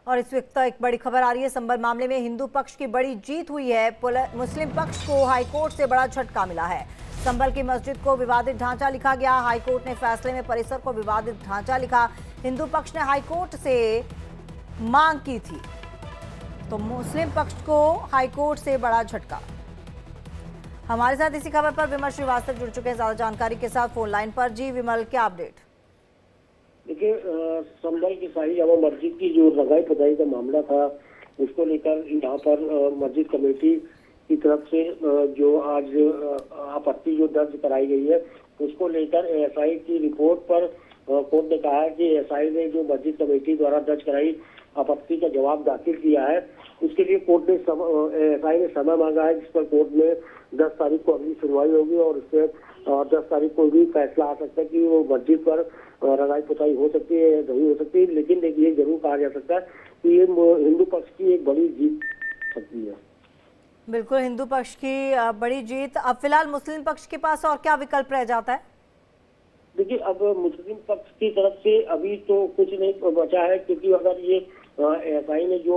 और इस वक्त एक बड़ी खबर आ रही है। संबल मामले में हिंदू पक्ष की बड़ी जीत हुई है। मुस्लिम पक्ष को हाईकोर्ट से बड़ा झटका मिला है। संबल की मस्जिद को विवादित ढांचा लिखा गया। हाईकोर्ट ने फैसले में परिसर को विवादित ढांचा लिखा। हिंदू पक्ष ने हाईकोर्ट से मांग की थी, तो मुस्लिम पक्ष को हाईकोर्ट से बड़ा झटका। हमारे साथ इसी खबर पर विमल श्रीवास्तव जुड़ चुके हैं ज्यादा जानकारी के साथ फोन लाइन पर। जी विमल, क्या अपडेट? देखिए, संबल की शाही जामा मस्जिद की जो रंगाई पुताई का मामला था, उसको लेकर यहाँ पर मस्जिद कमेटी की तरफ से जो आज आपत्ति जो दर्ज कराई गई है, उसको लेकर एएसआई की रिपोर्ट पर कोर्ट ने कहा है कि एएसआई ने जो मस्जिद कमेटी द्वारा दर्ज कराई आपत्ति का जवाब दाखिल किया है, उसके लिए कोर्ट ने एएसआई ने समय मांगा है, जिस पर कोर्ट ने 10 तारीख को अगली सुनवाई होगी और उससे 10 तारीख को भी फैसला आ सकता है कि वो मस्जिद पर रंगाई पुताई हो सकती है या नहीं हो सकती है। लेकिन देखिए, जरूर कहा जा सकता है कि ये हिंदू पक्ष की एक बड़ी जीत सकती है। बिल्कुल, हिंदू पक्ष की बड़ी जीत। अब फिलहाल मुस्लिम पक्ष के पास और क्या विकल्प रह जाता है? देखिए, अब मुस्लिम पक्ष की तरफ से अभी तो कुछ नहीं बचा है, क्योंकि अगर ये एएसआई ने जो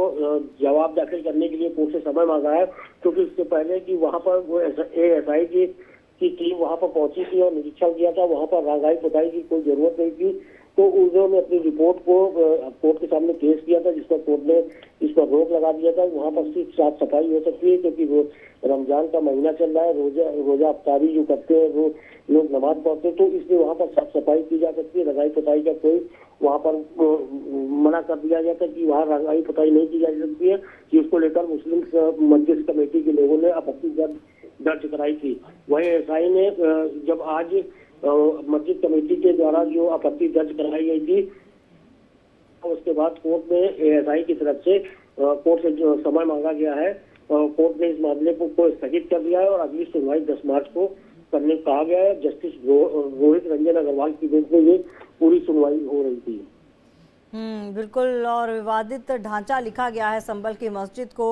जवाब दाखिल करने के लिए कोर्ट से समय मांगा है, क्योंकि इससे पहले कि वहां पर वो एएसआई की टीम वहां पर पहुंची थी और निरीक्षण किया था, वहां पर रंगाई पुताई की कोई जरूरत नहीं थी, तो उन्होंने अपनी रिपोर्ट को कोर्ट के सामने पेश किया था, जिस पर कोर्ट ने इस पर रोक लगा दिया था। वहां पर सिर्फ साफ सफाई हो सकती है, क्योंकि वो रमजान का महीना चल रहा है, रोजा अफ्तारी जो करते हैं वो लोग नमाज पढ़ते हैं, तो इसलिए वहां पर साफ सफाई की जा सकती है। रंगाई पुताई का कोई वहां पर मना कर दिया गया था कि वहां रंगाई पुताई नहीं की जा सकती है, कि उसको लेकर मुस्लिम मस्जिद कमेटी के लोगों ने आपत्ति दर्ज कराई थी। वही एएसआई ने जब आज मस्जिद कमेटी के द्वारा जो आपत्ति दर्ज कराई गई थी, उसके बाद कोर्ट में एएसआई की तरफ से कोर्ट से जो समय मांगा गया है, कोर्ट ने इस मामले को स्थगित कर दिया है और अगली सुनवाई 10 मार्च को करने को कहा गया है। जस्टिस रोहित रंजन अग्रवाल की बेंच में ये पूरी सुनवाई हो रही थी। बिल्कुल, और विवादित ढांचा लिखा गया है संबल की मस्जिद को।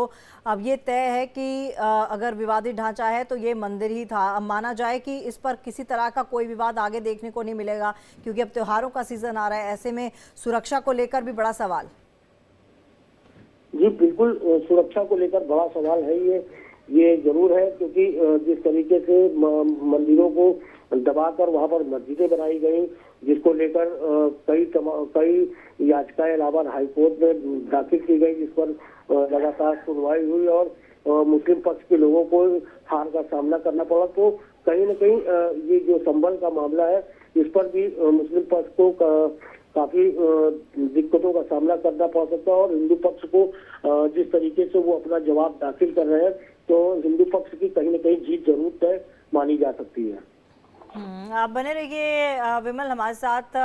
अब ये तय है कि अगर विवादित ढांचा है तो ये मंदिर ही था। अब माना जाए कि इस पर किसी तरह का कोई विवाद आगे देखने को नहीं मिलेगा, क्योंकि अब त्योहारों का सीजन आ रहा है। ऐसे में सुरक्षा को लेकर भी बड़ा सवाल। जी बिल्कुल, सुरक्षा को लेकर बड़ा सवाल है ये जरूर है, क्योंकि जिस तरीके से मंदिरों को दबाकर वहां पर मस्जिदें बनाई गई, जिसको लेकर कई याचिकाएं इलाहाबाद हाईकोर्ट में दाखिल की गई, जिस पर लगातार सुनवाई हुई और मुस्लिम पक्ष के लोगों को हार का सामना करना पड़ा। तो कहीं न कहीं ये जो संबल का मामला है, इस पर भी मुस्लिम पक्ष को काफी दिक्कतों का सामना करना पड़ सकता है और हिंदू पक्ष को जिस तरीके से वो अपना जवाब दाखिल कर रहे हैं, तो हिंदू पक्ष की कहीं न कहीं जीत जरूर तय मानी जा सकती है। आप बने रहिए विमल हमारे साथ।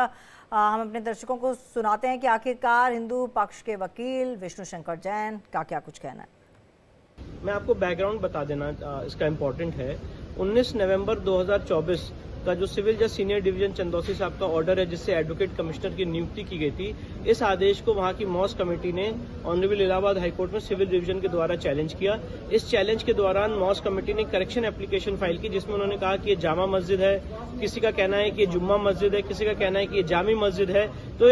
हम अपने दर्शकों को सुनाते हैं कि आखिरकार हिंदू पक्ष के वकील विष्णु शंकर जैन का क्या कुछ कहना है। मैं आपको बैकग्राउंड बता देना इसका इम्पोर्टेंट है। 19 नवंबर 2024 का जो सिविल जज सीनियर डिवीजन चंदौसी साहब का ऑर्डर है, जिससे एडवोकेट कमिश्नर की नियुक्ति की गई थी, इस आदेश को वहां की मॉस कमेटी ने ऑनरेबल इलाहाबाद हाईकोर्ट में सिविल डिवीजन के द्वारा चैलेंज किया। इस चैलेंज के दौरान मॉस कमेटी ने करेक्शन एप्लीकेशन फाइल की, जिसमें उन्होंने कहा कि ये जामा मस्जिद है, किसी का कहना है कि ये जुम्मा मस्जिद है, किसी का कहना है कि ये जामी मस्जिद है। तो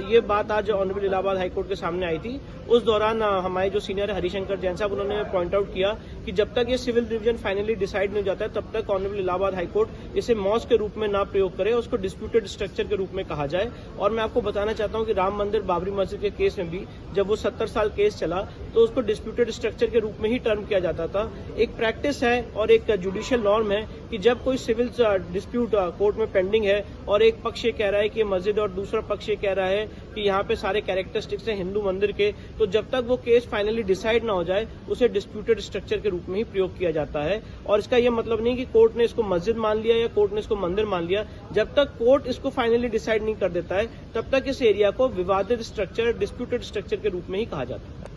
ये बात आज ऑनरेबल इलाहाबाद हाईकोर्ट के सामने आई थी। उस दौरान हमारे जो सीनियर हरिशंकर जैन साहब, उन्होंने पॉइंट आउट किया कि जब तक ये सिविल डिवीजन फाइनली डिसाइड नहीं हो जाता है, तब तक ऑनरेबल इलाहाबाद हाईकोर्ट इसे मॉस के रूप में ना प्रयोग करे, उसको डिस्प्यूटेड स्ट्रक्चर के रूप में कहा जाए। और मैं आपको बताना चाहता हूं कि राम मंदिर बाबरी मस्जिद के केस में भी जब वो 70 साल केस चला, तो उसको डिस्प्यूटेड स्ट्रक्चर के रूप में ही टर्म किया जाता था। एक प्रैक्टिस है और एक जुडिशियल नॉर्म है कि जब कोई सिविल डिस्प्यूट कोर्ट में पेंडिंग है और एक पक्ष ये कह रहा है कि ये मस्जिद और दूसरा पक्ष ये कह रहा है कि यहाँ पे सारे कैरेक्टरिस्टिक्स हैं हिंदू मंदिर के, तो जब तक वो केस फाइनली डिसाइड ना हो जाए, उसे डिस्प्यूटेड स्ट्रक्चर के रूप में ही प्रयोग किया जाता है। और इसका यह मतलब नहीं कि कोर्ट ने इसको मस्जिद मान लिया या कोर्ट ने इसको मंदिर मान लिया। जब तक कोर्ट इसको फाइनली डिसाइड नहीं कर देता है, तब तक इस एरिया को विवादित स्ट्रक्चर, डिस्प्यूटेड स्ट्रक्चर के रूप में ही कहा जाता है।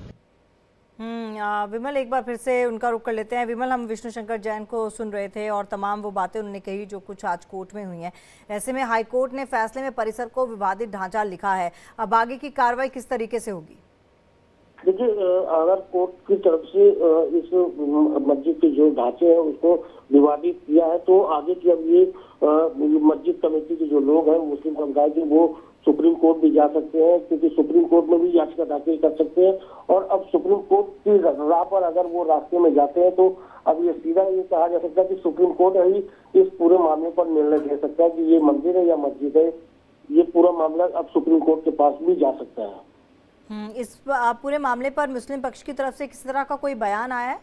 विमल, एक बार फिर से उनका रुख कर लेते हैं। विमल, हम विष्णु शंकर जैन को सुन रहे थे और तमाम वो बातें उन्होंने कही जो कुछ आज कोर्ट में हुई हैं। ऐसे में हाईकोर्ट ने फैसले में परिसर को विवादित ढांचा लिखा है। अब आगे की कार्रवाई किस तरीके से होगी? देखिए, अगर कोर्ट की तरफ से इस मस्जिद के जो ढांचे हैं उसको विवादित किया है, तो आगे की अब ये मस्जिद कमेटी के जो लोग हैं मुस्लिम समुदाय के, वो सुप्रीम कोर्ट भी जा सकते हैं, क्योंकि सुप्रीम कोर्ट में भी याचिका दाखिल कर सकते हैं। और अब सुप्रीम कोर्ट की राह पर अगर वो रास्ते में जाते हैं तो अब ये सीधा ये कहा जा सकता है कि सुप्रीम कोर्ट ही इस पूरे मामले पर निर्णय ले सकता है कि ये मंदिर है या मस्जिद है। ये पूरा मामला अब सुप्रीम कोर्ट के पास भी जा सकता है। इस पूरे मामले पर मुस्लिम पक्ष की तरफ से किसी तरह का कोई बयान आया है?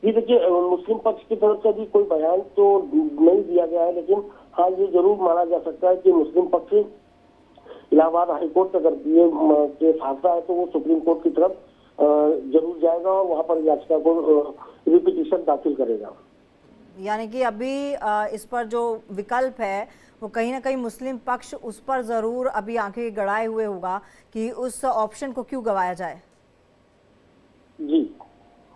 जी देखिए, मुस्लिम पक्ष की तरफ से भी कोई बयान तो नहीं दिया गया है, लेकिन हाँ ये जरूर माना जा सकता है कि मुस्लिम पक्ष इलाहाबाद हाईकोर्ट अगर ये केस हारता है तो वो सुप्रीम कोर्ट की तरफ जरूर जाएगा और वहां पर याचिका को रिपिटिशन दाखिल करेगा। यानी कि अभी इस पर जो विकल्प है वो कहीं ना कहीं मुस्लिम पक्ष उस पर जरूर अभी आंखें गड़ाए हुए होगा कि उस ऑप्शन को क्यों गवाया जाए। जी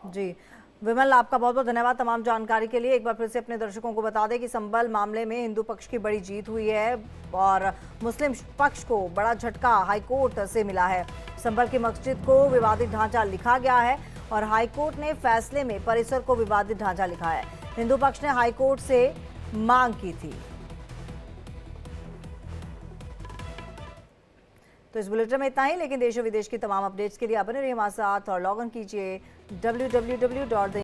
जी विमल, आपका बहुत बहुत धन्यवाद तमाम जानकारी के लिए। एक बार फिर से अपने दर्शकों को बता दें कि संबल मामले में हिंदू पक्ष की बड़ी जीत हुई है और मुस्लिम पक्ष को बड़ा झटका हाईकोर्ट से मिला है। संबल की मस्जिद को विवादित ढांचा लिखा गया है और हाईकोर्ट ने फैसले में परिसर को विवादित ढांचा लिखा है। हिंदू पक्ष ने हाईकोर्ट से मांग की थी। तो इस बुलेटिन में इतना ही, लेकिन देश और विदेश की तमाम अपडेट्स के लिए आप बने रहिए हमारे साथ और लॉग इन कीजिए www.the